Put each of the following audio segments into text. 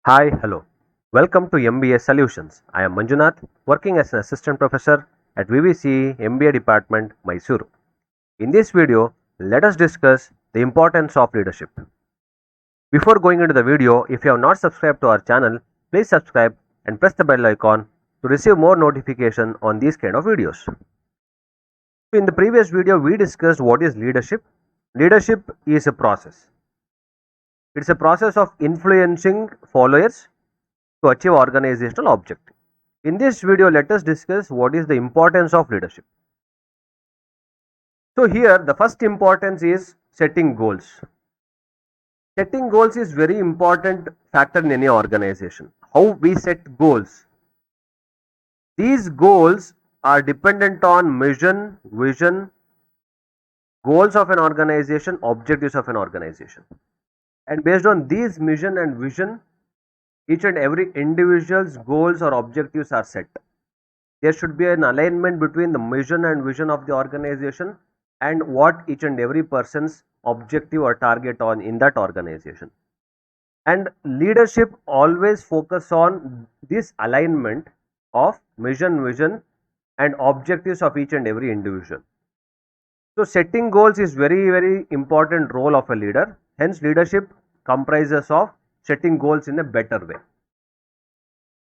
Hi, hello. Welcome to MBA Solutions. I am Manjunath, working as an assistant professor at VVC MBA Department, Mysuru. In this video, let us discuss the importance of leadership. Before going into the video, if you have not subscribed to our channel, please subscribe and press the bell icon to receive more notification on these kind of videos. In the previous video, we discussed what is leadership. Leadership is a process. It's a process of influencing followers to achieve organizational objective. In this video, let us discuss what is the importance of leadership. So here, the first importance is setting goals. Setting goals is very important factor in any organization. How we set goals. These goals are dependent on mission, vision, goals of an organization, objectives of an organization. And based on these mission and vision, each and every individual's goals or objectives are set. There should be an alignment between the mission and vision of the organization and what each and every person's objective or target on in that organization. And leadership always focus on this alignment of mission, vision and objectives of each and every individual. So setting goals is very important role of a leader. Hence leadership comprises of setting goals in a better way.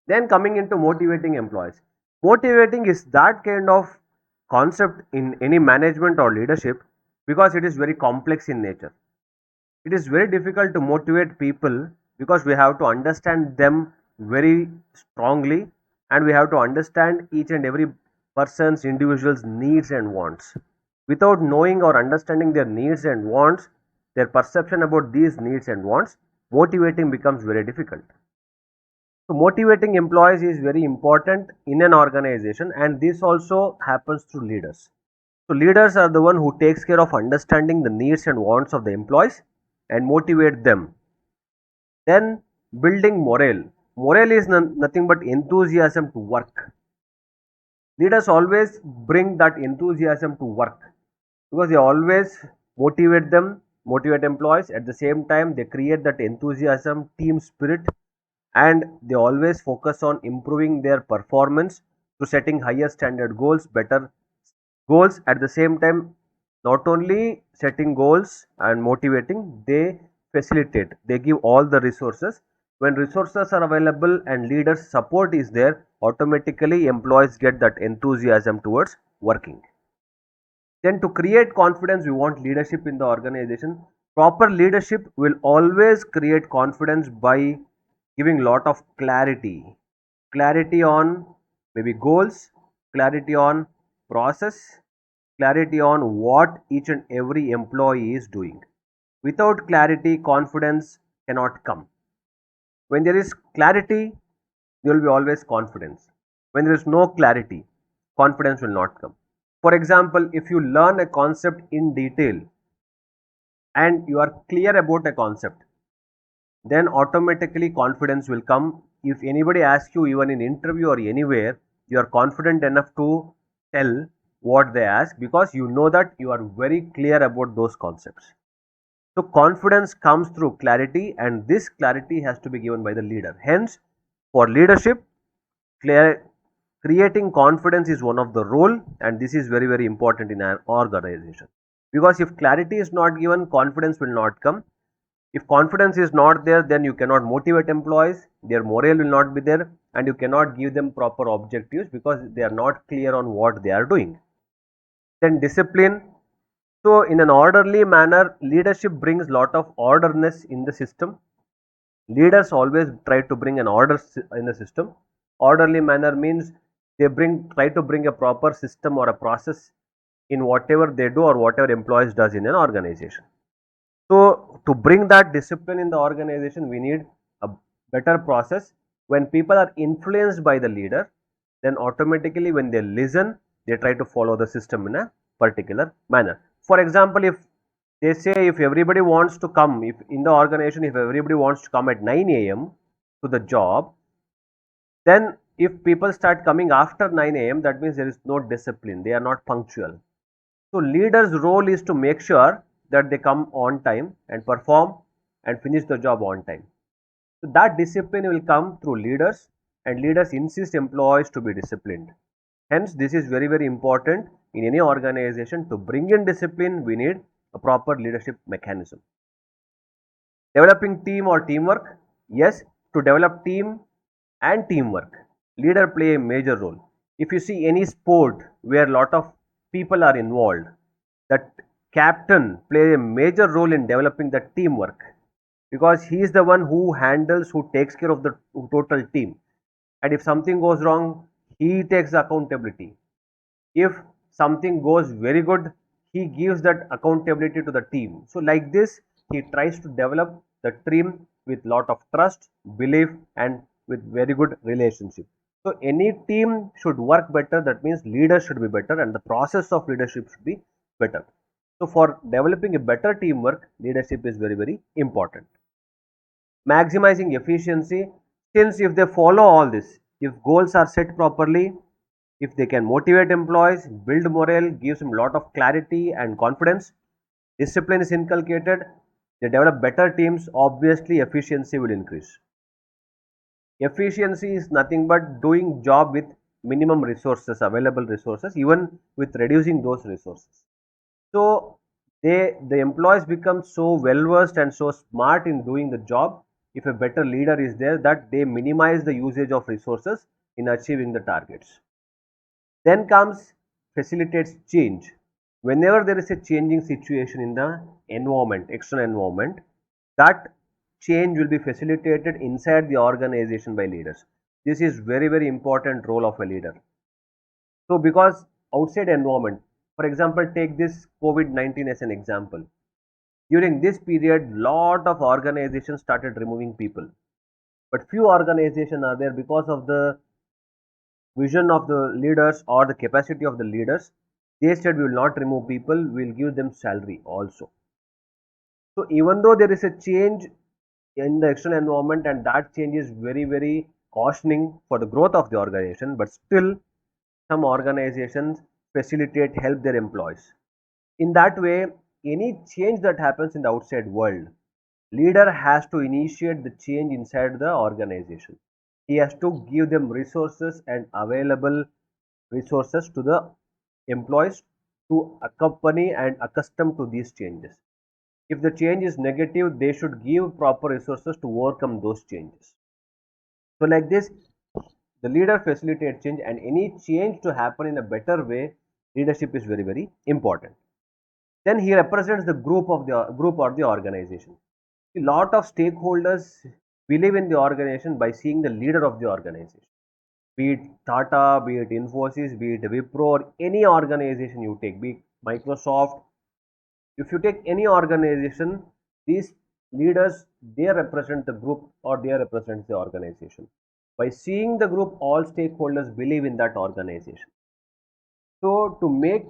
Then coming into motivating employees. Motivating is that kind of concept in any management or leadership because it is very complex in nature. It is very difficult to motivate people because we have to understand them very strongly and we have to understand each and every person's individual's needs and wants. Without knowing or understanding their needs and wants, their perception about these needs and wants, motivating becomes very difficult. So motivating employees is very important in an organization and this also happens through leaders. So leaders are the one who takes care of understanding the needs and wants of the employees and motivate them. Then building morale. Morale is nothing but enthusiasm to work. Leaders always bring that enthusiasm to work because they always motivate employees. At the same time, they create that enthusiasm, team spirit, and they always focus on improving their performance to setting higher standard goals, better goals. At the same time, not only setting goals and motivating, they facilitate, they give all the resources. When resources are available and leaders support is there, automatically employees get that enthusiasm towards working. Then to create confidence, we want leadership in the organization. Proper leadership will always create confidence by giving lot of clarity on maybe goals, clarity on process, clarity on what each and every employee is doing. Without clarity, confidence cannot come. When there is clarity, there will be always confidence. When there is no clarity, confidence will not come. For example, if you learn a concept in detail and you are clear about a concept, then automatically confidence will come. If anybody asks you even in interview or anywhere, you are confident enough to tell what they ask because you know that you are very clear about those concepts. So confidence comes through clarity and this clarity has to be given by the leader. Hence, for leadership, creating confidence is one of the role and this is very important in an organization. Because if clarity is not given, confidence will not come. If confidence is not there, then you cannot motivate employees, their morale will not be there and you cannot give them proper objectives because they are not clear on what they are doing. Then discipline. So in an orderly manner, leadership brings lot of orderness in the system. Leaders always try to bring an order in the system. Orderly manner means they try to bring a proper system or a process in whatever they do or whatever employees does in an organization. So to bring that discipline in the organization, we need a better process. When people are influenced by the leader, then automatically when they listen, they try to follow the system in a particular manner. For example, if they say if everybody wants to come, if in the organization, if everybody wants to come at 9 a.m. to the job, then if people start coming after 9 a.m., that means there is no discipline, they are not punctual. So leaders' role is to make sure that they come on time and perform and finish the job on time. So that discipline will come through leaders, and leaders insist employees to be disciplined. Hence, this is very, very important in any organization. To bring in discipline, we need a proper leadership mechanism. Developing team or teamwork. Yes, to develop team and teamwork, leader play a major role. If you see any sport where a lot of people are involved, that captain play a major role in developing the teamwork, because he is the one who handles, who takes care of the total team, and if something goes wrong, he takes the accountability. If something goes very good, he gives that accountability to the team. So like this, he tries to develop the team with lot of trust, belief, and with very good relationship. So any team should work better, that means leaders should be better and the process of leadership should be better. So for developing a better teamwork, leadership is very, very important. Maximizing efficiency, since if they follow all this, if goals are set properly, if they can motivate employees, build morale, gives them a lot of clarity and confidence, discipline is inculcated, they develop better teams, obviously efficiency will increase. Efficiency is nothing but doing job with minimum resources, available resources, even with reducing those resources. So the employees become so well versed and so smart in doing the job, if a better leader is there, that they minimize the usage of resources in achieving the targets. Then comes facilitates change. Whenever there is a changing situation in the environment, external environment, that change will be facilitated inside the organization by leaders. This is very, very important role of a leader. So because outside environment, for example, take this COVID-19 as an example. During this period, lot of organizations started removing people, but few organizations are there, because of the vision of the leaders or the capacity of the leaders. They said we will not remove people, we will give them salary also. So even though there is a change in the external environment and that change is very, very cautioning for the growth of the organization, but still some organizations facilitate, help their employees. In that way, any change that happens in the outside world, leader has to initiate the change inside the organization. He has to give them resources and available resources to the employees to accompany and accustom to these changes. If the change is negative, they should give proper resources to overcome those changes. So like this, the leader facilitates change, and any change to happen in a better way, leadership is very, very important. Then he represents the group or the organization. A lot of stakeholders believe in the organization by seeing the leader of the organization. Be it Tata, be it Infosys, be it Wipro, or any organization you take, be it Microsoft. If you take any organization, these leaders, they represent the group or they represent the organization. By seeing the group, all stakeholders believe in that organization. So to make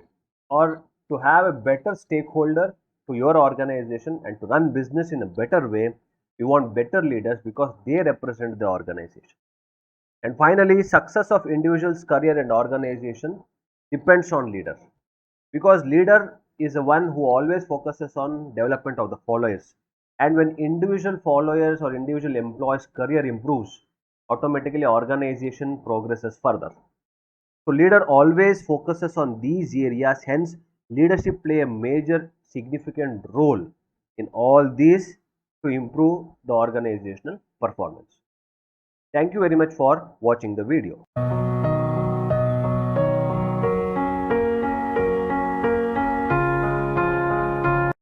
or to have a better stakeholder to your organization and to run business in a better way, you want better leaders because they represent the organization. And finally, success of individual's career and organization depends on leader, because leader is the one who always focuses on development of the followers. And when individual followers or individual employees career improves, automatically organization progresses further. So leader always focuses on these areas, hence leadership play a major significant role in all these to improve the organizational performance. Thank you very much for watching the video.